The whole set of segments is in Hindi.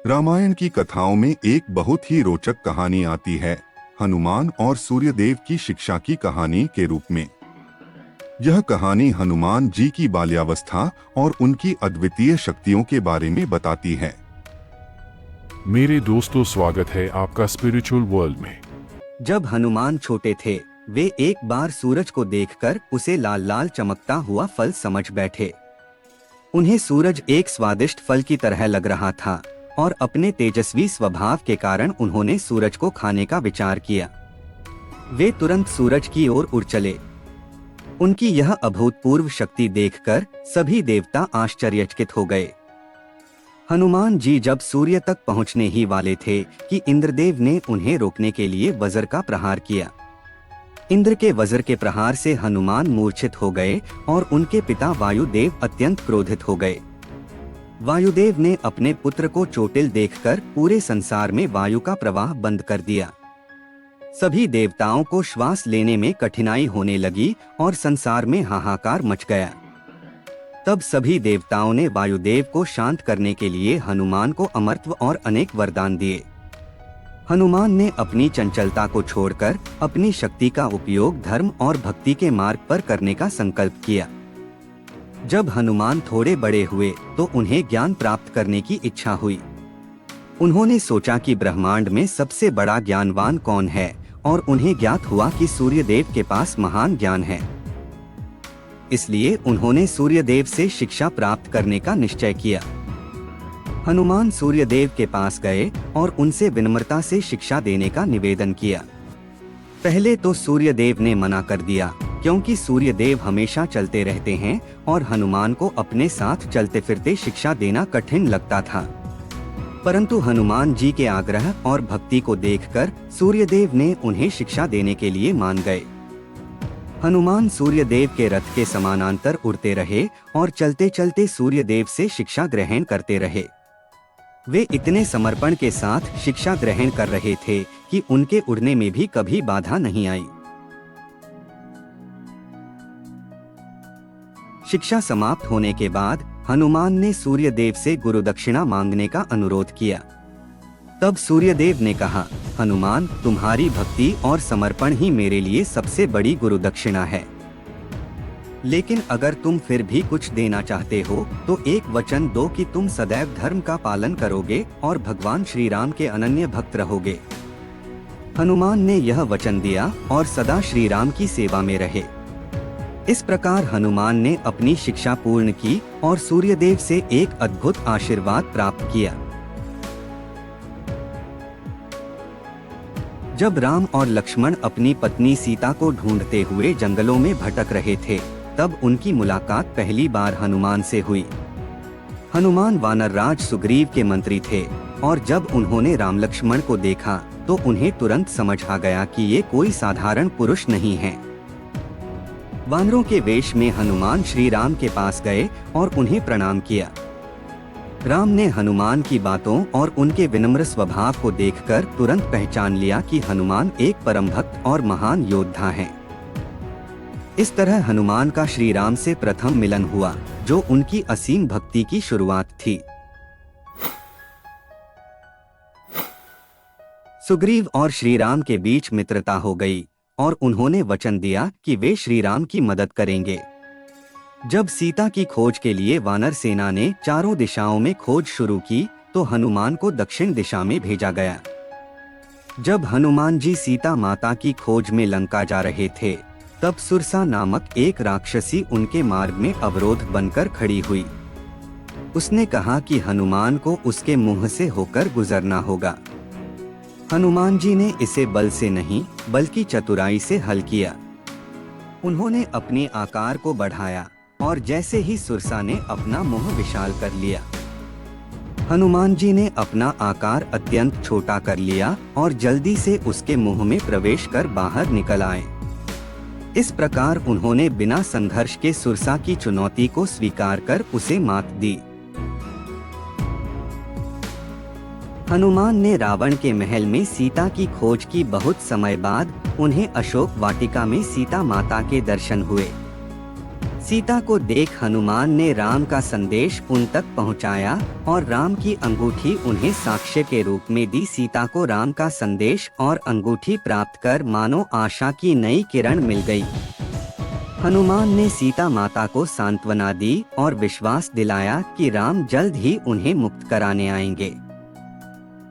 रामायण की कथाओं में एक बहुत ही रोचक कहानी आती है, हनुमान और सूर्यदेव की शिक्षा की कहानी के रूप में। यह कहानी हनुमान जी की बाल्यावस्था और उनकी अद्वितीय शक्तियों के बारे में बताती है। मेरे दोस्तों, स्वागत है आपका स्पिरिचुअल वर्ल्ड में। जब हनुमान छोटे थे, वे एक बार सूरज को देखकर उसे लाल लाल चमकता हुआ फल समझ बैठे। उन्हें सूरज एक स्वादिष्ट फल की तरह लग रहा था और अपने तेजस्वी स्वभाव के कारण उन्होंने सूरज को खाने का विचार किया। वे तुरंत सूरज की ओर उड़ चले। उनकी यह अभूतपूर्व शक्ति देखकर सभी देवता आश्चर्यचकित हो गए। हनुमान जी जब सूर्य तक पहुंचने ही वाले थे कि इंद्रदेव ने उन्हें रोकने के लिए वज्र का प्रहार किया। इंद्र के वज्र के प्रहार से हनुमान मूर्छित हो गए और उनके पिता वायुदेव अत्यंत क्रोधित हो गए। वायुदेव ने अपने पुत्र को चोटिल देखकर पूरे संसार में वायु का प्रवाह बंद कर दिया। सभी देवताओं को श्वास लेने में कठिनाई होने लगी और संसार में हाहाकार मच गया। तब सभी देवताओं ने वायुदेव को शांत करने के लिए हनुमान को अमरत्व और अनेक वरदान दिए। हनुमान ने अपनी चंचलता को छोड़कर अपनी शक्ति का उपयोग धर्म और भक्ति के मार्ग पर करने का संकल्प किया। जब हनुमान थोड़े बड़े हुए तो उन्हें ज्ञान प्राप्त करने की इच्छा हुई। उन्होंने सोचा कि ब्रह्मांड में सबसे बड़ा ज्ञानवान कौन है, और उन्हें ज्ञात हुआ कि सूर्यदेव के पास महान ज्ञान है। इसलिए उन्होंने सूर्यदेव से शिक्षा प्राप्त करने का निश्चय किया। हनुमान सूर्यदेव के पास गए और उनसे विनम्रता से शिक्षा देने का निवेदन किया। पहले तो सूर्यदेव ने मना कर दिया, क्योंकि सूर्यदेव हमेशा चलते रहते हैं और हनुमान को अपने साथ चलते फिरते शिक्षा देना कठिन लगता था। परंतु हनुमान जी के आग्रह और भक्ति को देखकर सूर्यदेव ने उन्हें शिक्षा देने के लिए मान गए। हनुमान सूर्यदेव के रथ के समानांतर उड़ते रहे और चलते चलते सूर्यदेव से शिक्षा ग्रहण करते रहे। वे इतने समर्पण के साथ शिक्षा ग्रहण कर रहे थे कि उनके उड़ने में भी कभी बाधा नहीं आई। शिक्षा समाप्त होने के बाद हनुमान ने सूर्यदेव से गुरुदक्षिणा मांगने का अनुरोध किया। तब सूर्यदेव ने कहा, हनुमान, तुम्हारी भक्ति और समर्पण ही मेरे लिए सबसे बड़ी गुरुदक्षिणा है। लेकिन अगर तुम फिर भी कुछ देना चाहते हो तो एक वचन दो कि तुम सदैव धर्म का पालन करोगे और भगवान श्री राम के अनन्य भक्त रहोगे। हनुमान ने यह वचन दिया और सदा श्री राम की सेवा में रहे। इस प्रकार हनुमान ने अपनी शिक्षा पूर्ण की और सूर्यदेव से एक अद्भुत आशीर्वाद प्राप्त किया। जब राम और लक्ष्मण अपनी पत्नी सीता को ढूंढते हुए जंगलों में भटक रहे थे, तब उनकी मुलाकात पहली बार हनुमान से हुई। हनुमान वानर राज सुग्रीव के मंत्री थे और जब उन्होंने राम लक्ष्मण को देखा तो उन्हें तुरंत समझ आ गया कि ये कोई साधारण पुरुष नहीं है। वानरों के वेश में हनुमान श्री राम के पास गए और उन्हें प्रणाम किया। राम ने हनुमान की बातों और उनके विनम्र स्वभाव को देखकर तुरंत पहचान लिया कि हनुमान एक परम भक्त और महान योद्धा हैं। इस तरह हनुमान का श्री राम से प्रथम मिलन हुआ, जो उनकी असीम भक्ति की शुरुआत थी। सुग्रीव और श्री राम के बीच मित्रता हो गई और उन्होंने वचन दिया कि वे श्री राम की मदद करेंगे। जब सीता की खोज के लिए वानर सेना ने चारों दिशाओं में खोज शुरू की तो हनुमान को दक्षिण दिशा में भेजा गया। जब हनुमान जी सीता माता की खोज में लंका जा रहे थे, तब सुरसा नामक एक राक्षसी उनके मार्ग में अवरोध बनकर खड़ी हुई। उसने कहा कि हनुमान को उसके मुंह से होकर गुजरना होगा। हनुमान जी ने इसे बल से नहीं बल्कि चतुराई से हल किया। उन्होंने अपने आकार को बढ़ाया और जैसे ही सुरसा ने अपना मुंह विशाल कर लिया, हनुमान जी ने अपना आकार अत्यंत छोटा कर लिया और जल्दी से उसके मुंह में प्रवेश कर बाहर निकल आए। इस प्रकार उन्होंने बिना संघर्ष के सुरसा की चुनौती को स्वीकार कर उसे मात दी। हनुमान ने रावण के महल में सीता की खोज की। बहुत समय बाद उन्हें अशोक वाटिका में सीता माता के दर्शन हुए। सीता को देख हनुमान ने राम का संदेश उन तक पहुंचाया और राम की अंगूठी उन्हें साक्ष्य के रूप में दी। सीता को राम का संदेश और अंगूठी प्राप्त कर मानो आशा की नई किरण मिल गई। हनुमान ने सीता माता को सांत्वना दी और विश्वास दिलाया कि राम जल्द ही उन्हें मुक्त कराने आएंगे।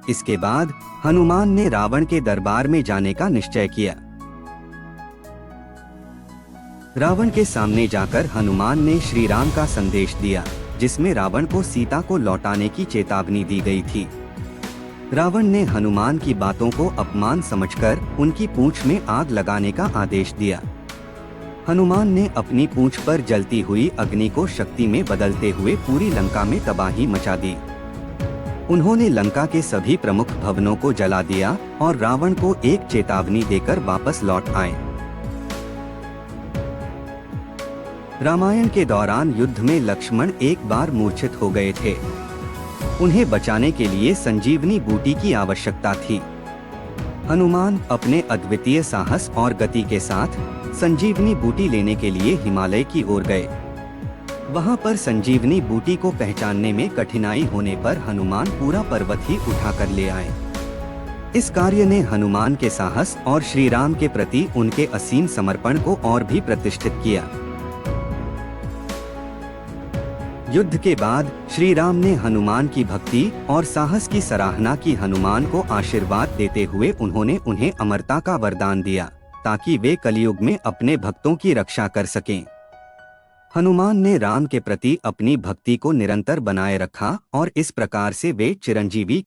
इसके बाद हनुमान ने रावण के दरबार में जाने का निश्चय किया। रावण के सामने जाकर हनुमान ने श्री राम का संदेश दिया, जिसमें रावण को सीता को लौटाने की चेतावनी दी गई थी। रावण ने हनुमान की बातों को अपमान समझकर उनकी पूंछ में आग लगाने का आदेश दिया। हनुमान ने अपनी पूंछ पर जलती हुई अग्नि को शक्ति में बदलते हुए पूरी लंका में तबाही मचा दी। उन्होंने लंका के सभी प्रमुख भवनों को जला दिया और रावण को एक चेतावनी देकर वापस लौट आए। रामायण के दौरान युद्ध में लक्ष्मण एक बार मूर्छित हो गए थे। उन्हें बचाने के लिए संजीवनी बूटी की आवश्यकता थी। हनुमान अपने अद्वितीय साहस और गति के साथ संजीवनी बूटी लेने के लिए हिमालय की ओर गए। वहां पर संजीवनी बूटी को पहचानने में कठिनाई होने पर हनुमान पूरा पर्वत ही उठाकर ले आए। इस कार्य ने हनुमान के साहस और श्री राम के प्रति उनके असीम समर्पण को और भी प्रतिष्ठित किया। युद्ध के बाद श्री राम ने हनुमान की भक्ति और साहस की सराहना की। हनुमान को आशीर्वाद देते हुए उन्होंने उन्हें अमरता का वरदान दिया, ताकि वे कलयुग में अपने भक्तों की रक्षा कर सकें। हनुमान ने राम के प्रति अपनी भक्ति को निरंतर बनाए रखा और इस प्रकार से वे चिरंजीवी